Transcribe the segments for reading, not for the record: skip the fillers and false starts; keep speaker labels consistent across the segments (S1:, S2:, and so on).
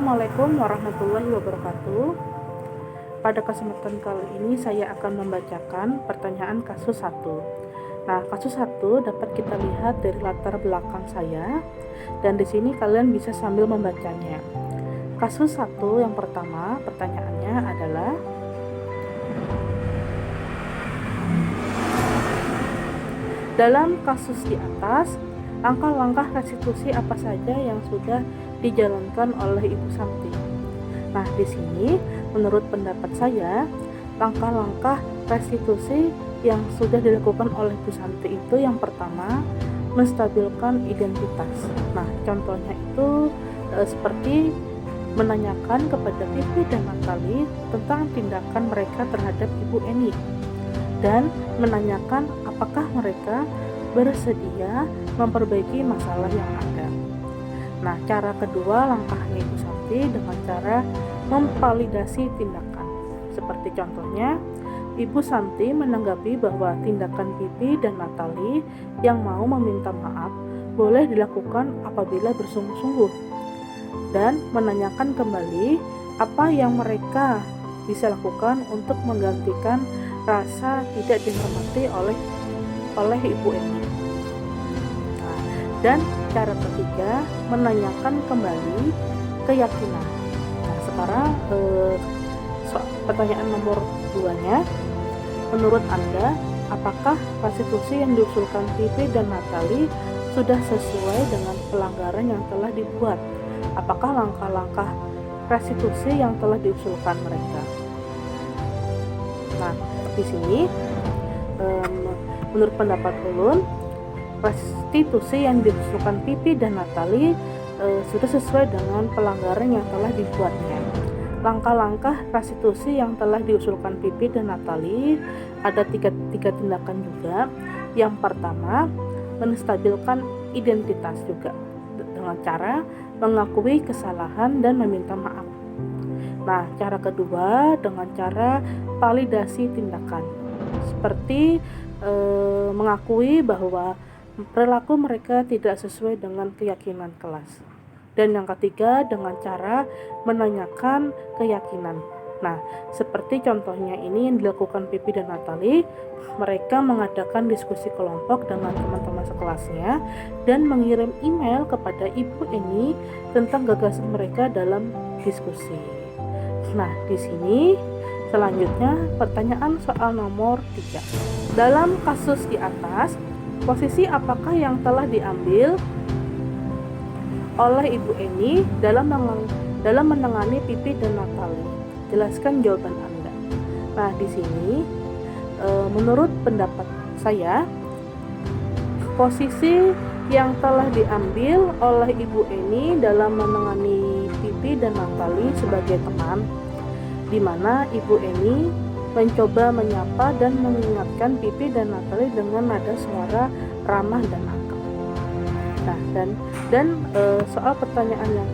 S1: Assalamualaikum warahmatullahi wabarakatuh. Pada kesempatan kali ini saya akan membacakan pertanyaan kasus 1. Nah, kasus 1 dapat kita lihat dari latar belakang saya, dan di sini kalian bisa sambil membacanya. Kasus 1 yang pertama, pertanyaannya adalah dalam kasus di atas, langkah-langkah restitusi apa saja yang sudah dijalankan oleh Ibu Santi? Nah, di sini menurut pendapat saya, langkah-langkah restitusi yang sudah dilakukan oleh Ibu Santi itu yang pertama, menstabilkan identitas. Nah, contohnya itu seperti menanyakan kepada Pipi dan Natali tentang tindakan mereka terhadap Ibu Eni, dan menanyakan apakah mereka bersedia memperbaiki masalah yang ada. Nah, cara kedua langkahnya Ibu Santi dengan cara memvalidasi tindakan. Seperti contohnya, Ibu Santi menanggapi bahwa tindakan Pipi dan Natali yang mau meminta maaf boleh dilakukan apabila bersungguh-sungguh, dan menanyakan kembali apa yang mereka bisa lakukan untuk menggantikan rasa tidak dihormati oleh Ibu Eni. Nah, dan cara ketiga, menanyakan kembali keyakinan. Nah, sekarang pertanyaan nomor 2-nya, menurut Anda, apakah restitusi yang diusulkan Pipi dan Natali sudah sesuai dengan pelanggaran yang telah dibuat? Apakah langkah-langkah restitusi yang telah diusulkan mereka? Nah, di sini menurut pendapat ulun, restitusi yang diusulkan Pipi dan Natali sudah sesuai dengan pelanggaran yang telah dibuatnya. Langkah-langkah restitusi yang telah diusulkan Pipi dan Natali ada tiga tindakan juga. Yang pertama, menstabilkan identitas juga dengan cara mengakui kesalahan dan meminta maaf. Nah, cara kedua dengan cara validasi tindakan, seperti mengakui bahwa perilaku mereka tidak sesuai dengan keyakinan kelas. Dan yang ketiga dengan cara menanyakan keyakinan. Nah, seperti contohnya ini yang dilakukan Pipi dan Natali, mereka mengadakan diskusi kelompok dengan teman-teman sekelasnya dan mengirim email kepada Ibu Eni tentang gagasan mereka dalam diskusi. Nah, di sini selanjutnya pertanyaan soal nomor 3. Dalam kasus di atas, posisi apakah yang telah diambil oleh Ibu Eni dalam menangani Pipi dan Natali? Jelaskan jawaban Anda. Nah, di sini menurut pendapat saya, posisi yang telah diambil oleh Ibu Eni dalam menangani Pipi dan Natali sebagai teman, di mana Ibu Eni mencoba menyapa dan mengingatkan Pipi dan Natali dengan nada suara ramah dan akrab. Nah, dan soal pertanyaan yang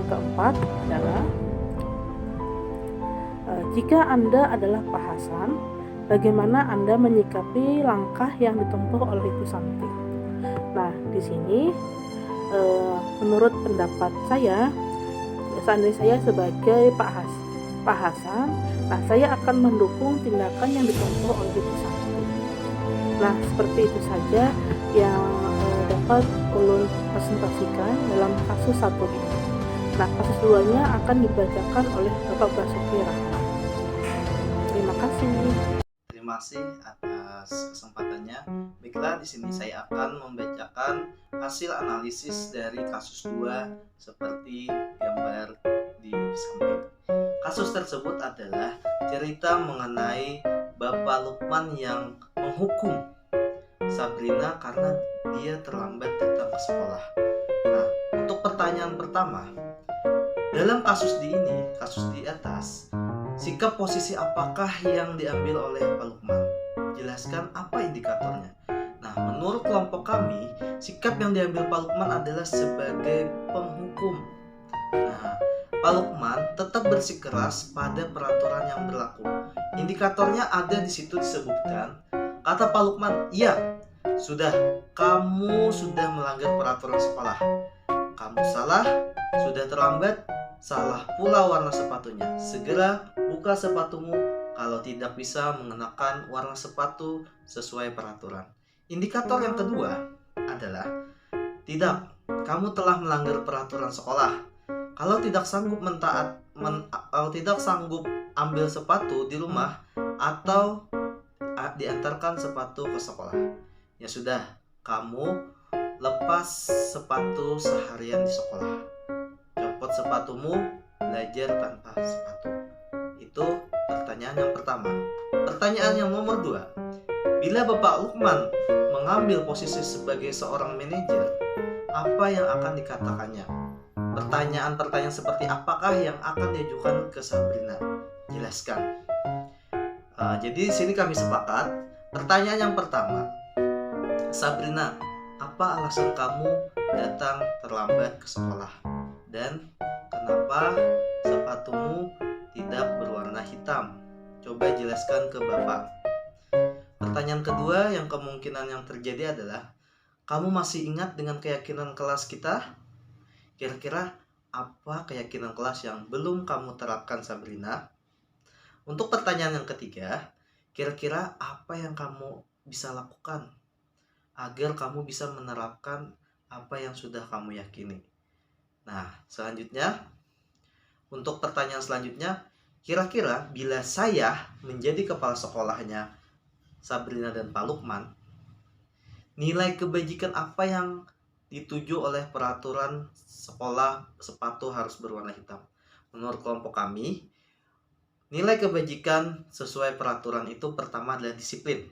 S1: keempat adalah jika Anda adalah Pak Hasan, bagaimana Anda menyikapi langkah yang ditempuh oleh Ibu Santi? Nah, di sini menurut pendapat saya, seandainya saya sebagai Pak Hasan, nah saya akan mendukung tindakan yang ditempuh oleh Ibu Santi. Nah, seperti itu saja yang dapat ulun presentasikan dalam kasus 1 ini. Nah, kasus 2-nya akan dibacakan oleh Bapak Basuki Rahmat. Terima kasih.
S2: Terima kasih atas kesempatannya. Baiklah, di sini saya akan membacakan hasil analisis dari kasus 2 seperti gambar di samping. Kasus tersebut adalah cerita mengenai Bapak Lukman yang menghukum Sabrina karena dia terlambat datang ke sekolah. Nah, untuk pertanyaan pertama, dalam kasus di atas, sikap posisi apakah yang diambil oleh Pak Lukman? Jelaskan apa indikatornya. Nah, menurut kelompok kami, sikap yang diambil Pak Lukman adalah sebagai penghukum. Nah, Pak Lukman tetap bersikeras pada peraturan yang berlaku. Indikatornya ada di situ disebutkan. Kata Pak Lukman, iya, kamu sudah melanggar peraturan sekolah. Kamu salah, sudah terlambat, salah pula warna sepatunya. Segera buka sepatumu kalau tidak bisa mengenakan warna sepatu sesuai peraturan. Indikator yang kedua adalah tidak, kamu telah melanggar peraturan sekolah. Kalau tidak sanggup kalau tidak sanggup ambil sepatu di rumah atau diantarkan sepatu ke sekolah, ya sudah, kamu lepas sepatu seharian di sekolah. Copot sepatumu, belajar tanpa sepatu. Itu pertanyaan yang pertama. Pertanyaan yang nomor 2. Bila Bapak Lukman mengambil posisi sebagai seorang manajer, apa yang akan dikatakannya? Pertanyaan-pertanyaan seperti apakah yang akan diajukan ke Sabrina? Jelaskan. Jadi di sini kami sepakat. Pertanyaan yang pertama, Sabrina, apa alasan kamu datang terlambat ke sekolah? Dan kenapa sepatumu tidak berwarna hitam? Coba jelaskan ke Bapak. Pertanyaan kedua yang kemungkinan yang terjadi adalah, kamu masih ingat dengan keyakinan kelas kita? Kira-kira apa keyakinan kelas yang belum kamu terapkan, Sabrina? Untuk pertanyaan yang ketiga, kira-kira apa yang kamu bisa lakukan agar kamu bisa menerapkan apa yang sudah kamu yakini? Nah, selanjutnya, untuk pertanyaan selanjutnya, kira-kira bila saya menjadi kepala sekolahnya Sabrina dan Pak Lukman, nilai kebajikan apa yang dituju oleh peraturan sekolah sepatu harus berwarna hitam? Menurut kelompok kami, nilai kebajikan sesuai peraturan itu pertama adalah disiplin,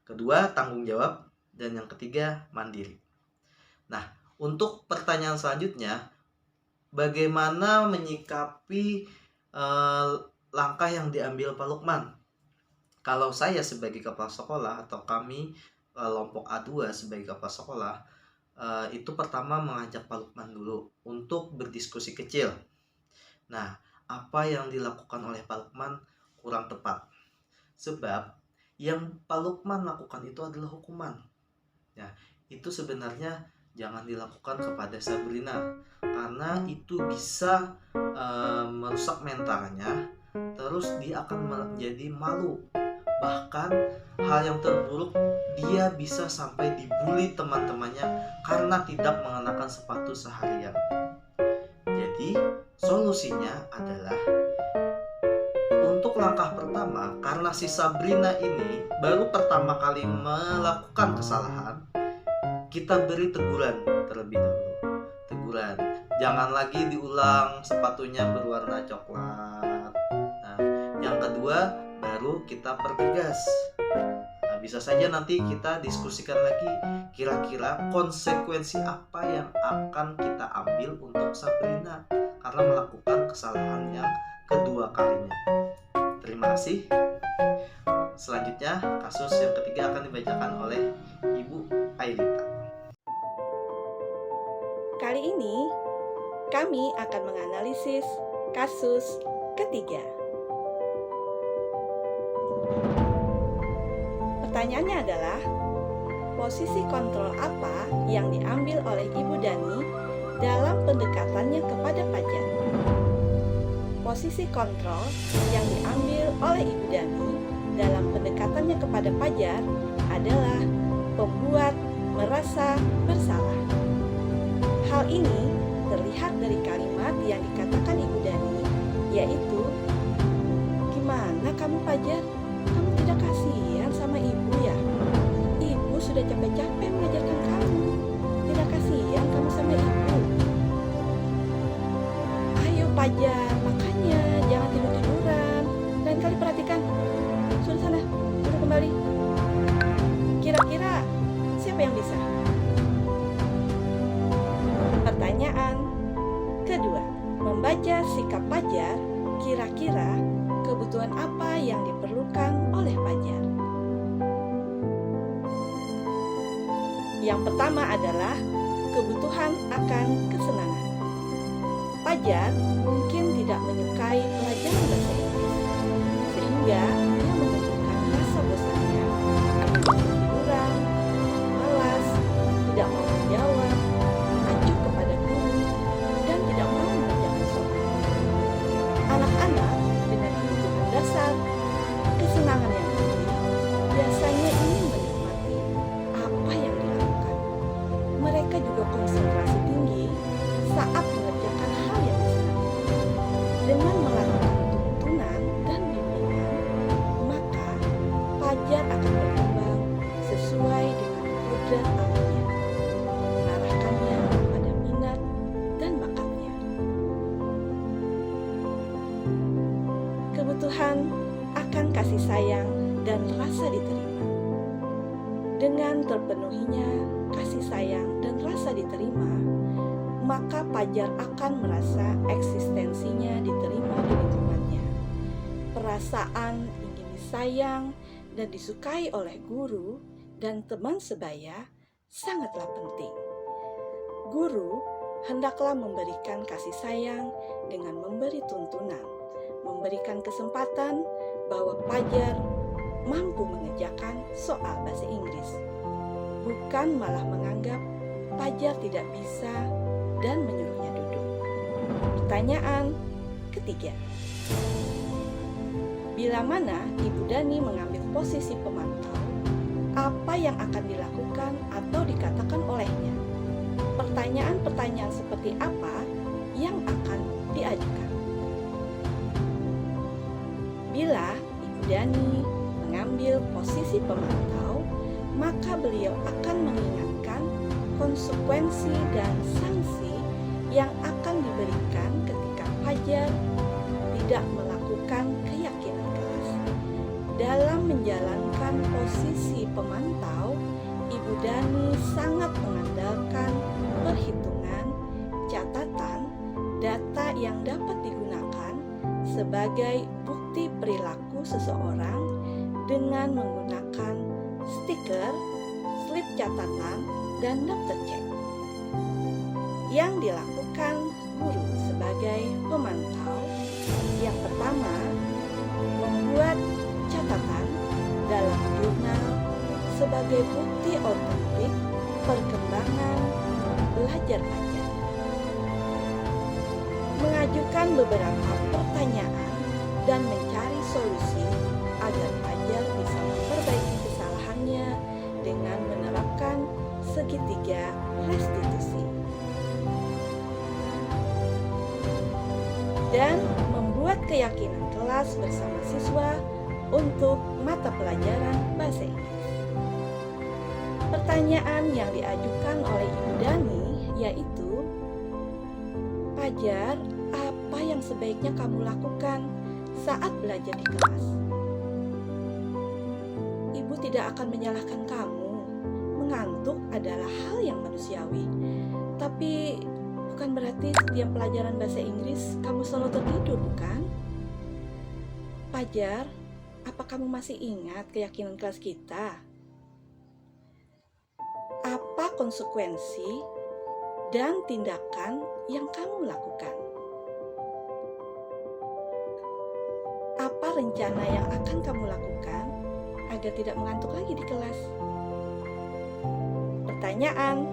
S2: kedua tanggung jawab, dan yang ketiga mandiri. Nah, untuk pertanyaan selanjutnya, bagaimana menyikapi langkah yang diambil Pak Lukman? Kalau saya sebagai kepala sekolah atau kami kelompok A2 sebagai kepala sekolah, itu pertama mengajak Pak Lukman dulu untuk berdiskusi kecil. Nah, apa yang dilakukan oleh Pak Lukman kurang tepat. Sebab yang Pak Lukman lakukan itu adalah hukuman. Ya, itu sebenarnya jangan dilakukan kepada Sabrina, karena itu bisa merusak mentalnya. Terus dia akan menjadi malu. Bahkan hal yang terburuk, dia bisa sampai dibully teman-temannya karena tidak mengenakan sepatu seharian. Jadi solusinya adalah, untuk langkah pertama, karena si Sabrina ini baru pertama kali melakukan kesalahan, kita beri teguran terlebih dahulu. Teguran, jangan lagi diulang sepatunya berwarna coklat. Nah, yang kedua, baru kita pertegas. Nah, bisa saja nanti kita diskusikan lagi kira-kira konsekuensi apa yang akan kita ambil untuk Sabrina karena melakukan kesalahan yang kedua kalinya. Terima kasih. Selanjutnya, kasus yang ketiga akan dibacakan oleh Ibu Ailita.
S3: Kali ini kami akan menganalisis kasus ketiga. Pertanyaannya adalah, posisi kontrol apa yang diambil oleh Ibu Dani dalam pendekatannya kepada Fajar? Posisi kontrol yang diambil oleh Ibu Dani dalam pendekatannya kepada Fajar adalah membuat merasa bersalah. Hal ini terlihat dari kalimat yang dikatakan Ibu Dani, yaitu, "Gimana kamu, Fajar? Kamu tidak kasihan sama ibu ya? Ibu sudah capek-capek mengajarkan kamu. Tidak kasihan kamu sama ibu? Ayo Fajar, makanya jangan tidur-tiduran. Lain kali perhatikan. Sudah sana, duduk kembali. Kira-kira siapa yang bisa?" Pertanyaan kedua, membaca sikap Fajar, kira-kira kebutuhan apa yang diperlukan oleh Fajar? Yang pertama adalah kebutuhan akan kesenangan. Fajar mungkin tidak menyukai pelajaran bahasa Inggris, sehingga dia menunjukkan rasa bosannya, ketiduran, malas, tidak mau menjawab, mengacu kepada guru, dan tidak mau mengerjakan soal. pasangan yang tinggi biasanya ingin menikmati apa yang dilakukan. Mereka juga konsentrasi tinggi saat mengerjakan hal yang disenangi. Dengan melakukan tuntunan dan bimbingan, maka Fajar akan berkembang sesuai dengan kodrat alamnya, mengarahkannya pada minat dan bakatnya. Kebutuhan akan kasih sayang dan rasa diterima. Dengan terpenuhinya kasih sayang dan rasa diterima, maka Fajar akan merasa eksistensinya diterima di lingkungannya. Perasaan ingin disayang dan disukai oleh guru dan teman sebaya sangatlah penting. Guru hendaklah memberikan kasih sayang dengan memberi tuntunan, memberikan kesempatan bahwa Fajar mampu mengerjakan soal bahasa Inggris, bukan malah menganggap Fajar tidak bisa dan menyuruhnya duduk. Pertanyaan ketiga. Bila mana Ibu Dani mengambil posisi pemantau, apa yang akan dilakukan atau dikatakan olehnya? Pertanyaan-pertanyaan seperti apa yang akan diajukan? Bila Ibu Dani mengambil posisi pemantau, maka beliau akan mengingatkan konsekuensi dan sanksi yang akan diberikan ketika Fajar tidak melakukan keyakinan kelas. Dalam menjalankan posisi pemantau, Ibu Dani sangat mengandalkan perhitungan, catatan, data yang dapat digunakan sebagai bukti perilaku seseorang dengan menggunakan stiker, slip catatan, dan daftar cek. Yang dilakukan guru sebagai pemantau, yang pertama, membuat catatan dalam jurnal sebagai bukti otentik perkembangan belajar Fajar. Mengajukan beberapa pertanyaan dan mencari solusi agar Fajar bisa memperbaiki kesalahannya dengan menerapkan segitiga restitusi. Dan membuat keyakinan kelas bersama siswa untuk mata pelajaran bahasa Inggris. Pertanyaan yang diajukan oleh Ibu Dani yaitu, Fajar, apa yang sebaiknya kamu lakukan saat belajar di kelas? Ibu tidak akan menyalahkan kamu. Mengantuk adalah hal yang manusiawi. Tapi bukan berarti setiap pelajaran bahasa Inggris kamu selalu tertidur, bukan? Fajar, apa kamu masih ingat keyakinan kelas kita? Apa konsekuensi dan tindakan yang kamu lakukan? Apa rencana yang akan kamu lakukan agar tidak mengantuk lagi di kelas? Pertanyaan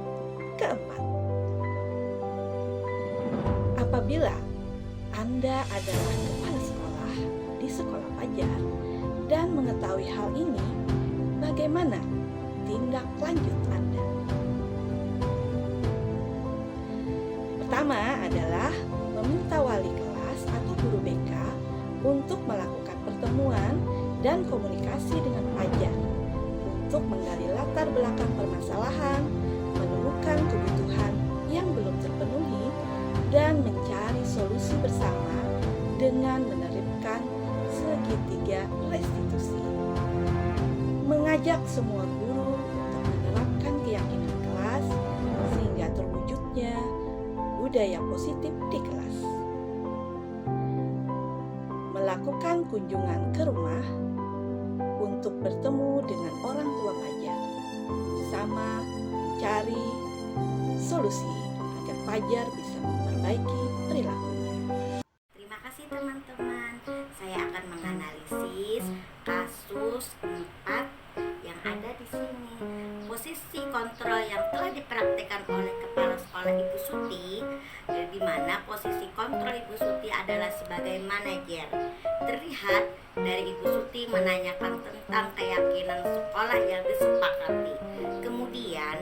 S3: keempat. Apabila Anda adalah kepala sekolah di sekolah Fajar dan mengetahui hal ini, bagaimana tindak lanjut Anda? Pertama adalah meminta wali kelas atau guru BK untuk melakukan pertemuan dan komunikasi dengan Fajar untuk menggali latar belakang permasalahan, menemukan kebutuhan yang belum terpenuhi, dan mencari solusi bersama dengan menerapkan segitiga restitusi. Mengajak semua guru untuk menerapkan keyakinan kelas sehingga terwujudnya budaya positif di kelas. Melakukan kunjungan ke rumah untuk bertemu dengan orang tua Fajar bersama mencari solusi agar Fajar bisa memperbaiki perilakunya.
S4: Terima kasih teman-teman. Saya akan menganalisis kasus 4 yang ada di sini. Posisi kontrol yang telah dipraktikkan oleh Kepala Sekolah Ibu Suti, di mana posisi kontrol Ibu Suti adalah sebagai manajer. Terlihat dari Ibu Suti menanyakan tentang keyakinan sekolah yang disepakati. Kemudian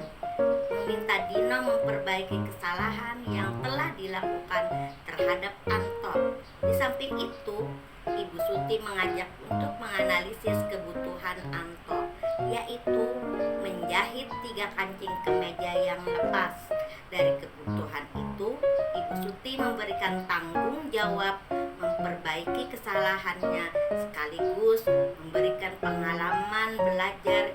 S4: meminta Dino memperbaiki kesalahan yang telah dilakukan terhadap Anto. Di samping itu, Ibu Suti mengajak untuk menganalisis kebutuhan Anto, yaitu menjahit 3 kancing kemeja yang lepas. Dari kebutuhan itu, Ibu Suti memberikan tanggung jawab memperbaiki kesalahannya, sekaligus memberikan pengalaman belajar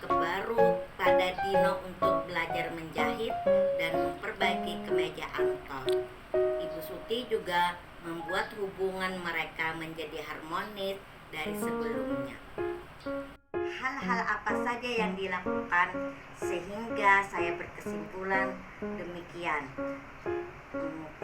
S4: baru pada Dino untuk belajar menjahit dan memperbaiki kemeja Anto. Ibu Suti juga membuat hubungan mereka menjadi harmonis dari sebelumnya. Hal-hal apa saja yang dilakukan sehingga saya berkesimpulan demikian.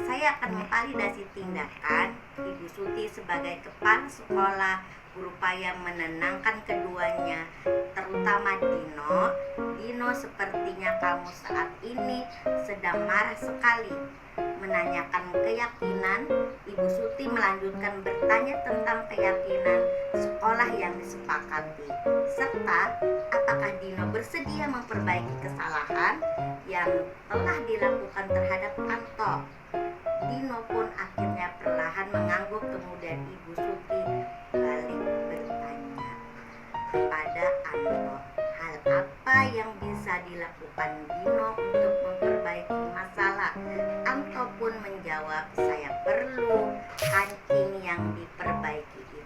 S4: Saya akan memvalidasi tindakan Ibu Suti sebagai kepala sekolah berupaya menenangkan keduanya, terutama Dino. Dino, sepertinya kamu saat ini sedang marah sekali. Menanyakan keyakinan, Ibu Suti melanjutkan bertanya tentang keyakinan sekolah yang disepakati, serta apakah Dino bersedia memperbaiki kesalahan yang telah dilakukan terhadap Anto. Dino pun akhirnya perlahan mengangguk. Kemudian Ibu Suti balik bertanya kepada Anto, hal apa yang bisa dilakukan Dino untuk memperbaiki masalah. Anto pun menjawab, saya perlu kancing yang diperbaiki itu.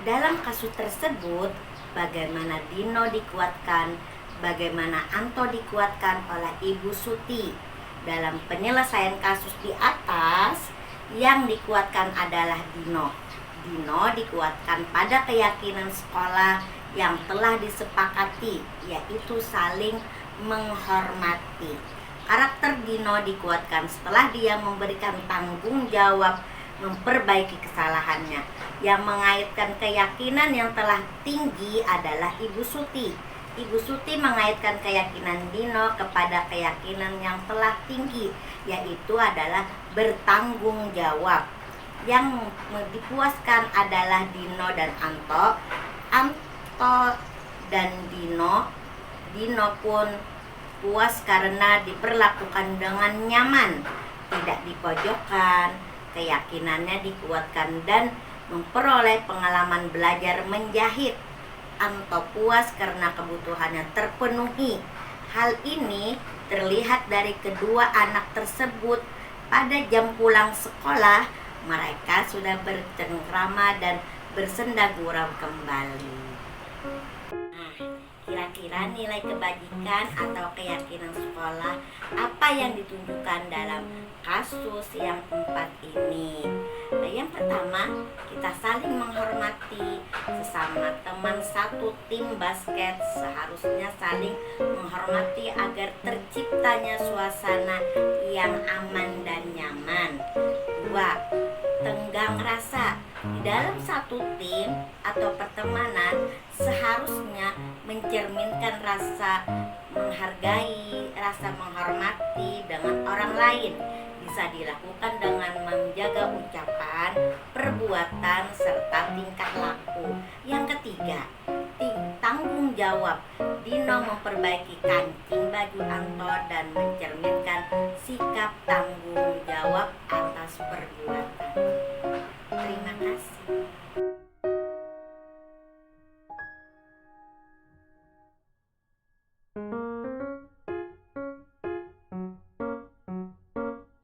S4: Dalam kasus tersebut, bagaimana Dino dikuatkan, bagaimana Anto dikuatkan oleh Ibu Suti. Dalam penyelesaian kasus di atas, yang dikuatkan adalah Dino. Dino dikuatkan pada keyakinan sekolah yang telah disepakati, yaitu saling menghormati. Karakter Dino dikuatkan setelah dia memberikan tanggung jawab memperbaiki kesalahannya. Yang mengaitkan keyakinan yang telah tinggi adalah Ibu Suti. Ibu Suti mengaitkan keyakinan Dino kepada keyakinan yang telah tinggi, yaitu adalah bertanggung jawab. Yang dipuaskan adalah Dino dan Anto. Anto dan Dino pun puas karena diperlakukan dengan nyaman, tidak dipojokkan. Keyakinannya dikuatkan dan memperoleh pengalaman belajar menjahit. Anto puas karena kebutuhannya terpenuhi. Hal ini terlihat dari kedua anak tersebut. Pada jam pulang sekolah, mereka sudah bercengkrama dan bersenda gurau kembali. Nah, kira-kira nilai kebajikan atau keyakinan sekolah apa yang ditunjukkan dalam kasus yang 4 ini? Nah, yang pertama, kita saling menghormati sesama teman satu tim basket. Seharusnya saling menghormati agar terciptanya suasana yang aman dan nyaman. 2. Tenggang rasa. Di dalam satu tim atau pertemanan seharusnya mencerminkan rasa menghargai, rasa menghormati dengan orang lain. Bisa dilakukan dengan menjaga ucapan, perbuatan, serta tingkah laku. Yang ketiga, tanggung jawab. Dino memperbaiki kancing baju Anto dan mencerminkan sikap tanggung jawab atas perbuatan.